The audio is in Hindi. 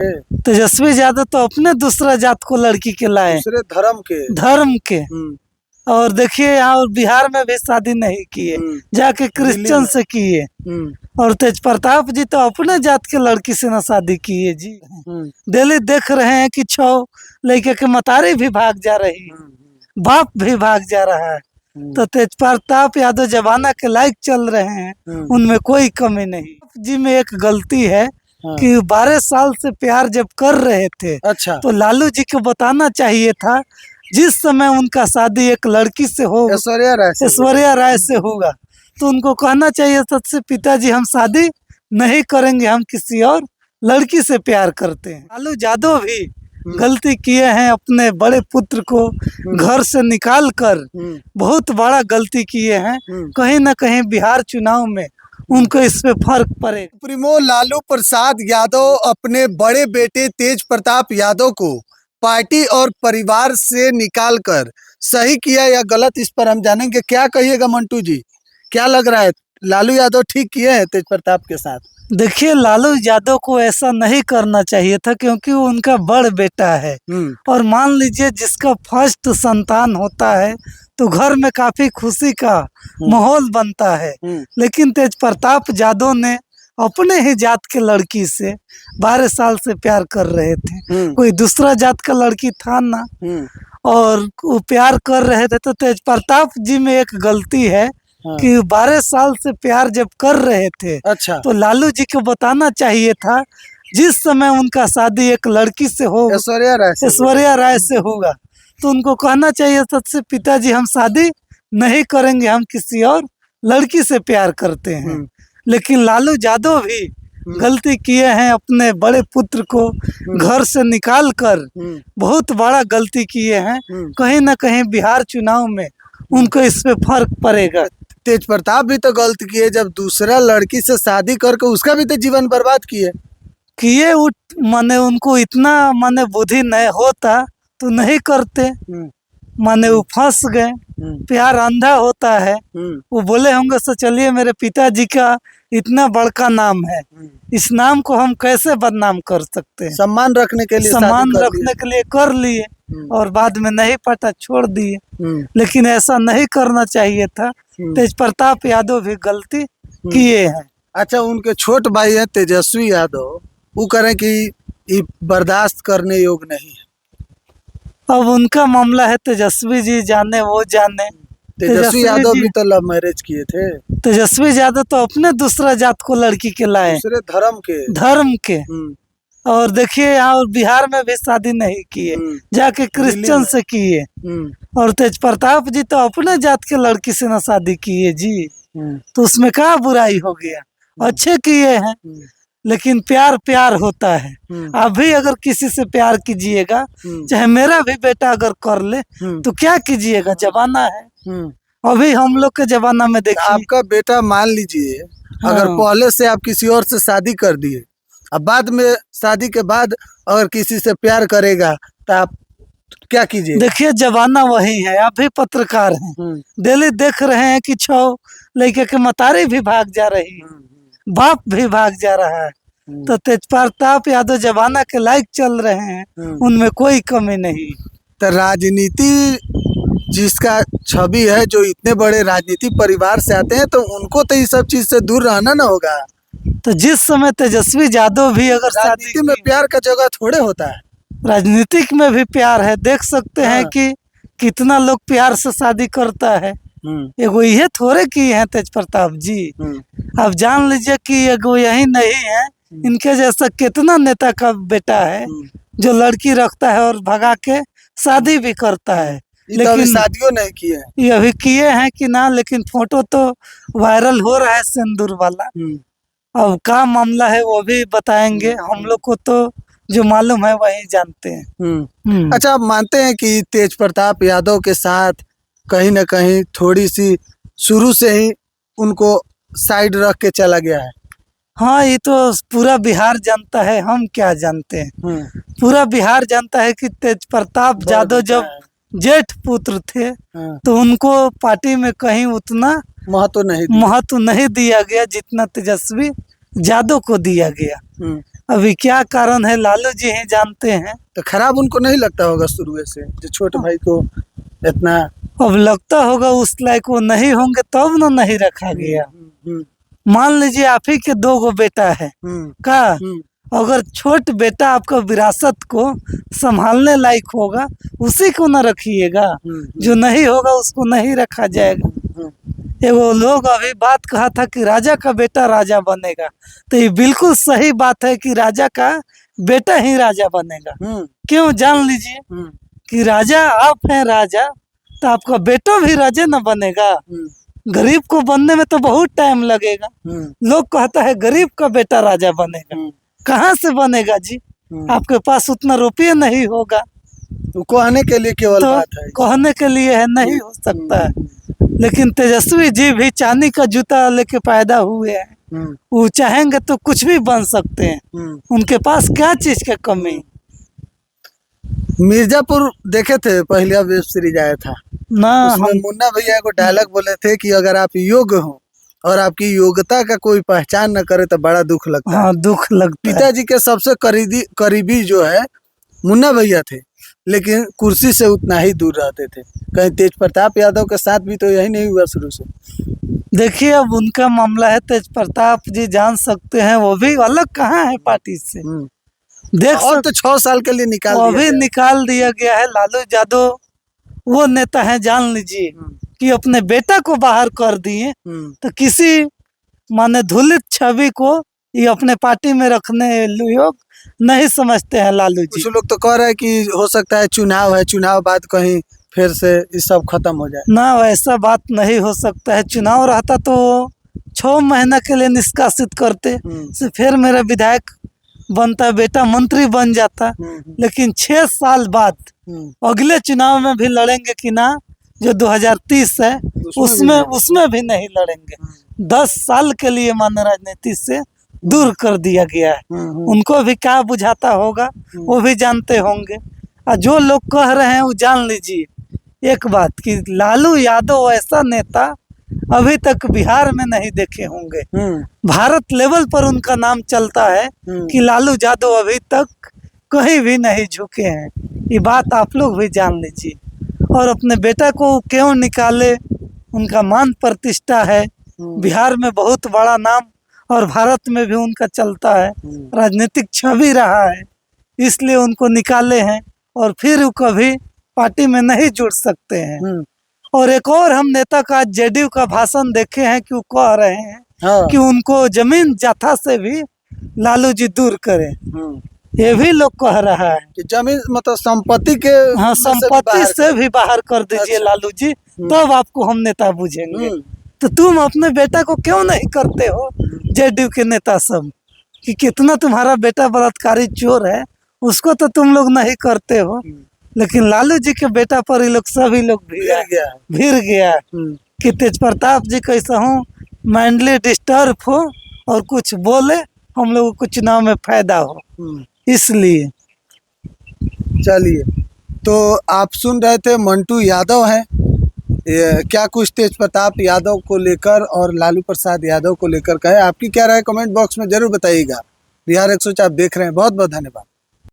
तेजस्वी यादव तो अपने दूसरा जात को लड़की के लाए, दूसरे धर्म के। और देखिए यहाँ बिहार में भी शादी नहीं किए, जाके क्रिश्चियन से किए। और तेज प्रताप जी तो अपने जात के लड़की से ना शादी किए जी। डेली देख रहे हैं कि 6 लड़के के मतारी भी भाग जा रही, बाप भी भाग जा रहा है। तो तेज प्रताप यादव जमाना के लायक चल रहे हैं, उनमें कोई कमी नहीं। जी में एक गलती है कि 12 साल से प्यार जब कर रहे थे, अच्छा, तो लालू जी को बताना चाहिए था जिस समय उनका शादी एक लड़की से हो, ऐश्वर्या राय से होगा, तो उनको कहना चाहिए सबसे पिताजी हम शादी नहीं करेंगे, हम किसी और लड़की से प्यार करते हैं। लालू यादव भी गलती किए हैं, अपने बड़े पुत्र को घर से निकाल कर बहुत बड़ा गलती किए हैं। कहीं ना कहीं बिहार चुनाव में उनको इस पे फर्क पड़ेगा। प्रीमो लालू प्रसाद यादव अपने बड़े बेटे तेज प्रताप यादव को पार्टी और परिवार से निकालकर सही किया या गलत, इस पर हम जानेंगे। क्या कहिएगा मंटू जी, क्या लग रहा है, लालू यादव ठीक किए हैं तेज प्रताप के साथ? देखिए लालू यादव को ऐसा नहीं करना चाहिए था, क्योंकि वो उनका बड़ बेटा है। और मान लीजिए जिसका फर्स्ट संतान होता है तो घर में काफी खुशी का माहौल बनता है। लेकिन तेज प्रताप यादव ने अपने ही जात के लड़की से 12 साल से प्यार कर रहे थे, कोई दूसरा जात का लड़की था ना, और वो प्यार कर रहे थे। तो तेज प्रताप जी में एक गलती है कि 12 साल से प्यार जब कर रहे थे, अच्छा, तो लालू जी को बताना चाहिए था जिस समय उनका शादी एक लड़की से हो, ऐश्वर्या राय से होगा, तो उनको कहना चाहिए सबसे पिताजी हम शादी नहीं करेंगे, हम किसी और लड़की से प्यार करते हैं। लेकिन लालू यादव भी गलती किए हैं, अपने बड़े पुत्र को घर से निकाल कर बहुत बड़ा गलती किए हैं। कहीं ना कहीं बिहार चुनाव में उनको इस पे फर्क पड़ेगा। तेज प्रताप भी तो गलती किए, जब दूसरा लड़की से शादी करके उसका भी तो जीवन बर्बाद किए। माने उनको इतना माने बुद्धि नहीं होता तो नहीं करते, माने वो फंस गए। प्यार अंधा होता है। वो बोले होंगे तो चलिए मेरे पिताजी का इतना बड़का नाम है, इस नाम को हम कैसे बदनाम कर सकते हैं, सम्मान रखने के लिए कर लिए और बाद में नहीं पता छोड़ दिए। लेकिन ऐसा नहीं करना चाहिए था। तेज प्रताप यादव भी गलती किए हैं। अच्छा, उनके छोट भाई है तेजस्वी यादव, वो करें कि ये बर्दाश्त करने योग्य नहीं है। अब उनका मामला है, तेजस्वी जी जाने, वो जाने। तेजस्वी यादव भी तो लव मैरिज किए थे। तेजस्वी यादव तो अपने दूसरा जात को लड़की के लाए, दूसरे धर्म के। और देखिए यहाँ बिहार में भी शादी नहीं किए, जाके क्रिश्चियन से किए। और तेज प्रताप जी तो अपने जात के लड़की से ना शादी किए जी, तो उसमें क्या बुराई हो गया, अच्छे किए हैं। लेकिन प्यार प्यार होता है। आप भी अगर किसी से प्यार कीजिएगा, चाहे मेरा भी बेटा अगर कर ले, तो क्या कीजिएगा, जमाना है। अभी हम लोग के जमाना में देखिए, आपका बेटा मान लीजिए अगर पहले से आप किसी और से शादी कर दिए, अब बाद में शादी के बाद अगर किसी से प्यार करेगा तो आप क्या कीजिए? देखिए जमाना वही है। आप भी पत्रकार हैं, डेली देख रहे हैं कि 6 लड़के के मतारी भी भाग जा रही, बाप भी भाग जा रहा है। तो तेज प्रताप यादव जमाना के लायक चल रहे हैं, उनमें कोई कमी नहीं। तो राजनीति जिसका छवि है, जो इतने बड़े राजनीतिक परिवार से आते हैं, तो उनको तो ये सब चीज से दूर रहना ना होगा। तो जिस समय तेजस्वी यादव भी अगर राजनीति में प्यार का जगह थोड़े होता है, राजनीतिक में भी प्यार है। देख सकते हैं कि कितना लोग प्यार से शादी करता है। एगो ये थोड़े की है तेज प्रताप जी। आप जान लीजिए कि एगो यही नहीं है, इनके जैसा कितना नेता का बेटा है जो लड़की रखता है और भगा के शादी भी करता है। लेकिन शादियों नहीं किए हैं, ये अभी किए हैं कि ना, लेकिन फोटो तो वायरल हो रहा है सिंदूर वाला। अब क्या मामला है वो भी बताएंगे, हम लोग को तो जो मालूम है वही जानते हैं। अच्छा, आप मानते हैं कि तेज प्रताप यादव के साथ कहीं ना कहीं थोड़ी सी शुरू से ही उनको साइड रख के चला गया है? हाँ, ये तो पूरा बिहार जानता है, हम क्या जानते हैं। पूरा बिहार जानता है कि तेज प्रताप यादव जब जेठ पुत्र थे तो उनको पार्टी में कहीं उतना महत्व नहीं दिया गया जितना तेजस्वी यादव को दिया गया। अभी क्या कारण है लालू जी ही जानते हैं। तो खराब उनको नहीं लगता होगा शुरू से, जो छोटे भाई को इतना। अब लगता होगा उस लायक वो नहीं होंगे तब ना नहीं रखा गया। मान लीजिए आप ही के 2 गो बेटा है का, अगर छोट बेटा आपका विरासत को संभालने लायक होगा उसी को ना रखिएगा, जो नहीं होगा उसको नहीं रखा जाएगा। एगो लोग अभी बात कहा था कि राजा का बेटा राजा बनेगा, तो ये बिल्कुल सही बात है कि राजा का बेटा ही राजा बनेगा। क्यों, जान लीजिए कि राजा आप हैं राजा, तो आपका बेटा भी राजा न बनेगा। गरीब को बनने में तो बहुत टाइम लगेगा। लोग कहता है गरीब का बेटा राजा बनेगा, कहाँ से बनेगा जी? आपके पास उतना रुपये नहीं होगा। तो कहने के लिए केवल तो बात है, कहने के लिए है, नहीं हो सकता है। लेकिन तेजस्वी जी भी चांदी का जूता लेके पैदा हुए हैं, वो चाहेंगे तो कुछ भी बन सकते हैं। उनके पास क्या चीज की कमी। मिर्जापुर देखे थे, पहले वेब सीरीज आया था ना, उसमें मुन्ना भैया को डायलॉग बोले थे कि अगर आप योग्य हो और आपकी योग्यता का कोई पहचान न करे तो बड़ा दुख लगता है। हाँ, दुख लगता है। पिताजी के सबसे करीबी जो है मुन्ना भैया थे, लेकिन कुर्सी से उतना ही दूर रहते थे। कहीं तेज प्रताप यादव के साथ भी तो यही नहीं हुआ शुरू से। देखिए अब उनका मामला है, तेज प्रताप जी जान सकते हैं, वो भी अलग कहाँ है पार्टी से। देख और तो 6 साल के लिए निकाल वो दिया भी गया। निकाल दिया गया है। लालू यादव वो नेता है, जान लीजिए कि अपने बेटा को बाहर कर दिए, तो किसी माने धुलित छवि को ये अपने पार्टी में रखने लोग नहीं समझते हैं लालू जी। कुछ लोग तो कह रहे हैं कि हो सकता है चुनाव है, चुनाव बाद कहीं फिर से ये सब खत्म हो जाए। ना, वैसा बात नहीं हो सकता है। चुनाव रहता तो 6 महीना के लिए निष्कासित करते, से फिर मेरा विधायक बनता, बेटा मंत्री बन जाता। लेकिन 6 साल बाद अगले चुनाव में भी लड़ेंगे कि ना, जो 2030 है उसमें भी नहीं लड़ेंगे। 10 साल के लिए मानो राजनीति से दूर कर दिया गया है। उनको भी क्या बुझाता होगा वो भी जानते होंगे। और जो लोग कह रहे हैं वो जान लीजिए एक बात कि लालू यादव ऐसा नेता अभी तक बिहार में नहीं देखे होंगे। भारत लेवल पर उनका नाम चलता है कि लालू यादव अभी तक कहीं भी नहीं झुके हैं। ये बात आप लोग भी जान लीजिए। और अपने बेटा को क्यों निकाले, उनका मान प्रतिष्ठा है, बिहार में बहुत बड़ा नाम और भारत में भी उनका चलता है, राजनीतिक छवि रहा है, इसलिए उनको निकाले हैं। और फिर वो कभी पार्टी में नहीं जुड़ सकते हैं। और एक और हम नेता का जेडीयू का भाषण देखे हैं कि वो कह रहे हैं कि उनको जमीन जाथा से भी लालू जी दूर करें। ये भी लोग कह रहा है कि जमीन मतलब संपत्ति के, हाँ, संपत्ति से भी बाहर कर दीजिए लालू जी, तब आपको हम नेता बुझेंगे। तो तुम अपने बेटा को क्यों नहीं करते हो जेडीयू के नेता सब, कि कितना तुम्हारा बेटा बलात्कारी चोर है, उसको तो तुम लोग नहीं करते हो। लेकिन लालू जी के बेटा पर ये लोग सभी लोग भिड़ गया कि तेज प्रताप जी कैसा हूँ मेंटली डिस्टर्ब हो और कुछ बोले हम लोगों को चुनाव में फायदा हो, इसलिए। चलिए, तो आप सुन रहे थे मंटू यादव हैं, क्या कुछ तेज प्रताप यादव को लेकर और लालू प्रसाद यादव को लेकर कहे। आपकी क्या राय कमेंट बॉक्स में जरूर बताइएगा। बिहार 104 आप देख रहे हैं, बहुत बहुत धन्यवाद।